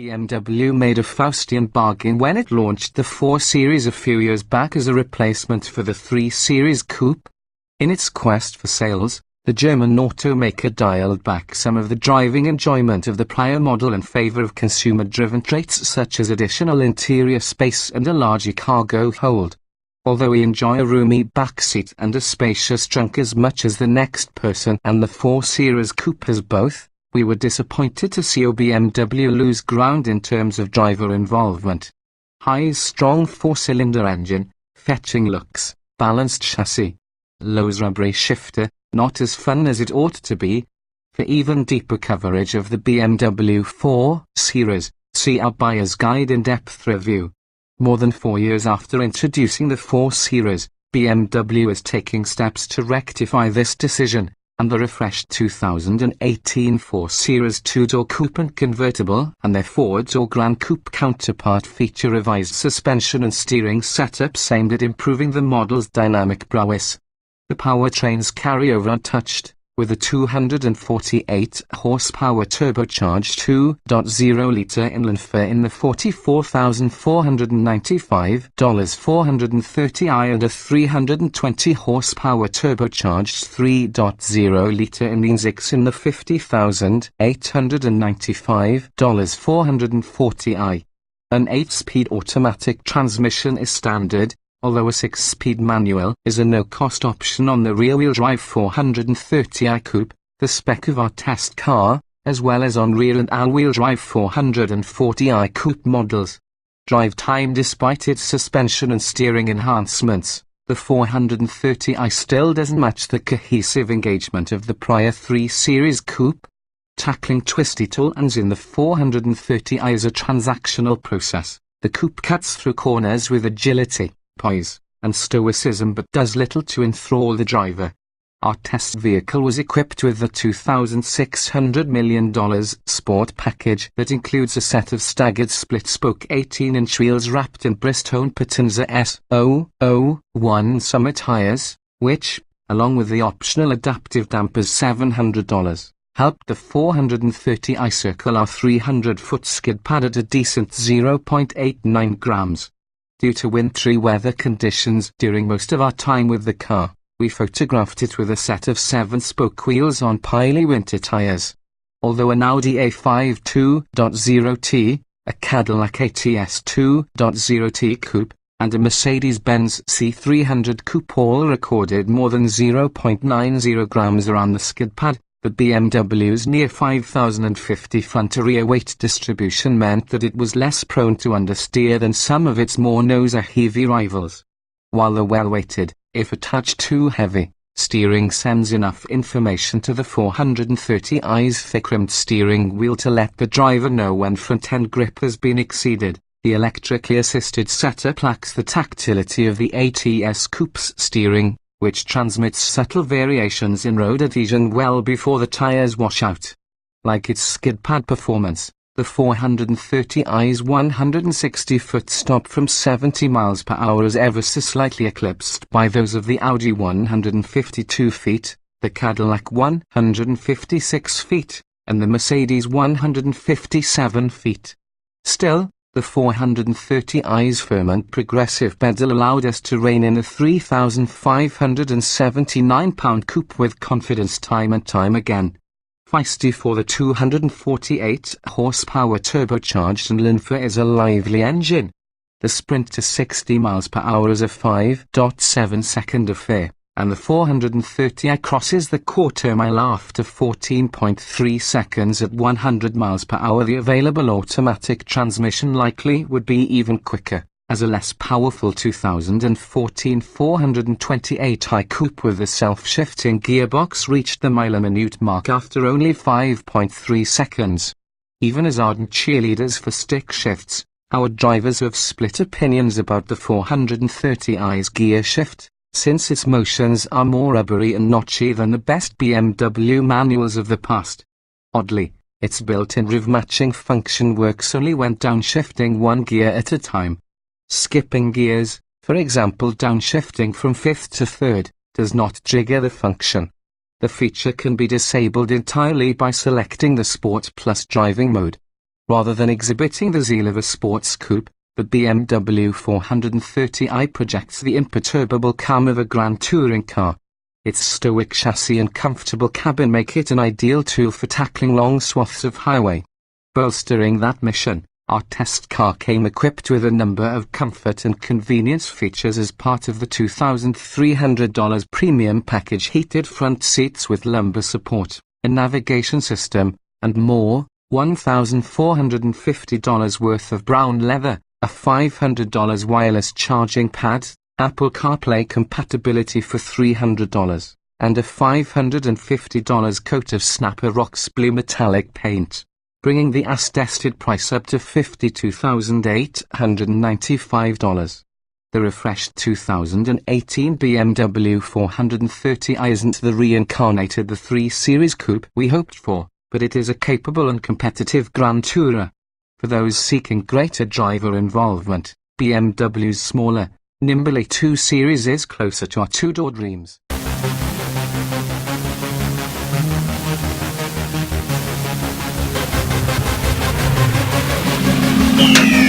BMW made a Faustian bargain when it launched the 4 Series a few years back as a replacement for the 3 Series coupe. In its quest for sales, the German automaker dialed back some of the driving enjoyment of the prior model in favor of consumer-driven traits such as additional interior space and a larger cargo hold. Although we enjoy a roomy backseat and a spacious trunk as much as the next person and the 4 Series coupe has both, we were disappointed to see BMW lose ground in terms of driver involvement. High's strong 4-cylinder engine, fetching looks, balanced chassis. Low's rubbery shifter, not as fun as it ought to be. For even deeper coverage of the BMW 4 Series, see our buyer's guide in-depth review. More than 4 years after introducing the 4 Series, BMW is taking steps to rectify this decision, and the refreshed 2018 4 Series 2-door coupe and convertible and their 4-door Grand Coupe counterpart feature revised suspension and steering setups aimed at improving the model's dynamic prowess. The powertrains carry over untouched, with a 248-horsepower turbocharged 2.0-litre inline-4 in the $44,495 430i and a 320-horsepower turbocharged 3.0-litre inline-6 in the $50,895 440i. An 8-speed automatic transmission is standard, although a 6-speed manual is a no-cost option on the rear-wheel drive 430i coupe, the spec of our test car, as well as on rear and all-wheel drive 440i coupe models. Drive time. Despite its suspension and steering enhancements, the 430i still doesn't match the cohesive engagement of the prior 3 Series coupe. Tackling twisty turns in the 430i is a transactional process. The coupe cuts through corners with agility, poise, and stoicism but does little to enthrall the driver. Our test vehicle was equipped with the $2,600 million sport package that includes a set of staggered split-spoke 18-inch wheels wrapped in Bristone Potenza S001 summer tires, which, along with the optional adaptive dampers $700, helped the 430i circle our 300-foot skid pad at a decent 0.89 grams. Due to wintry weather conditions during most of our time with the car, we photographed it with a set of 7-spoke wheels on Pirelli winter tires. Although an Audi A5 2.0T, a Cadillac ATS 2.0T coupe, and a Mercedes-Benz C300 coupe all recorded more than 0.90 grams around the skid pad, but BMW's near 5,050 front-to-rear weight distribution meant that it was less prone to understeer than some of its more nose-heavy rivals. While the well-weighted, if a touch too heavy, steering sends enough information to the 430i's thick-rimmed steering wheel to let the driver know when front-end grip has been exceeded, the electrically assisted setup lacks the tactility of the ATS coupe's steering, which transmits subtle variations in road adhesion well before the tires wash out. Like its skid pad performance, the 430i's 160-foot stop from 70 miles per hour is ever so slightly eclipsed by those of the Audi 152 feet, the Cadillac 156 feet, and the Mercedes 157 feet. Still, the 430i's firm and progressive pedal allowed us to rein in a 3,579-pound coupe with confidence time and time again. Feisty for the 248-horsepower turbocharged inline-4 is a lively engine. The sprint to 60 miles per hour is a 5.7-second affair, and the 430i crosses the quarter-mile after 14.3 seconds at 100 miles per hour. The available automatic transmission likely would be even quicker, as a less powerful 2014 428i coupe with a self-shifting gearbox reached the mile-a-minute mark after only 5.3 seconds. Even as ardent cheerleaders for stick shifts, our drivers have split opinions about the 430i's gear shift, since its motions are more rubbery and notchy than the best BMW manuals of the past. Oddly, its built-in rev matching function works only when downshifting one gear at a time. Skipping gears, for example downshifting from 5th to 3rd, does not trigger the function. The feature can be disabled entirely by selecting the Sport Plus driving mode. Rather than exhibiting the zeal of a sports coupe, the BMW 430i projects the imperturbable calm of a grand touring car. Its stoic chassis and comfortable cabin make it an ideal tool for tackling long swaths of highway. Bolstering that mission, our test car came equipped with a number of comfort and convenience features as part of the $2,300 premium package: heated front seats with lumbar support, a navigation system, and more. $1,450 worth of brown leather, a $500 wireless charging pad, Apple CarPlay compatibility for $300, and a $550 coat of Snapper Rocks blue metallic paint, bringing the as-tested price up to $52,895. The refreshed 2018 BMW 430i isn't the reincarnated the 3 Series coupe we hoped for, but it is a capable and competitive grand tourer. For those seeking greater driver involvement, BMW's smaller, nimble 2 Series is closer to our two-door dreams. Yeah.